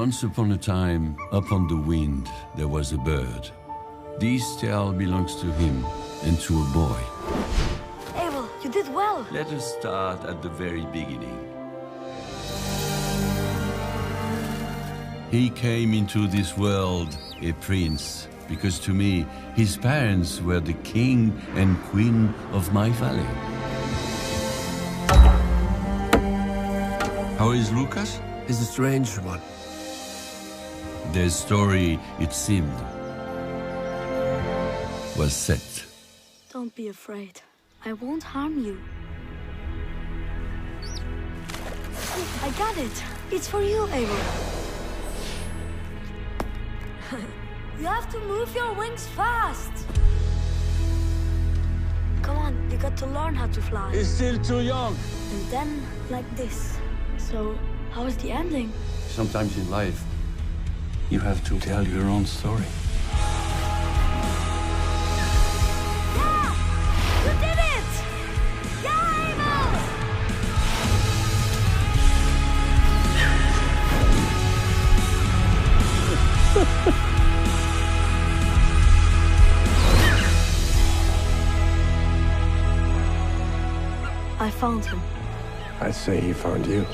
Once upon a time, up on the wind, there was a bird. This tale belongs to him and to a boy. Abel, you did well. Let us start at the very beginning. He came into this world a prince, because to me, his parents were the king and queen of my valley. How is Lucas? He's a strange one. Their story, it seemed, was set. Don't be afraid. I won't harm you. I got it. It's for you, Abel. You have to move your wings fast. Come on, you got to learn how to fly. He's still too young. And then, like this. So, how is the ending? Sometimes in life, you have to tell your own story. Yeah! You did it! Yeah, Abel! I found him. I'd say he found you.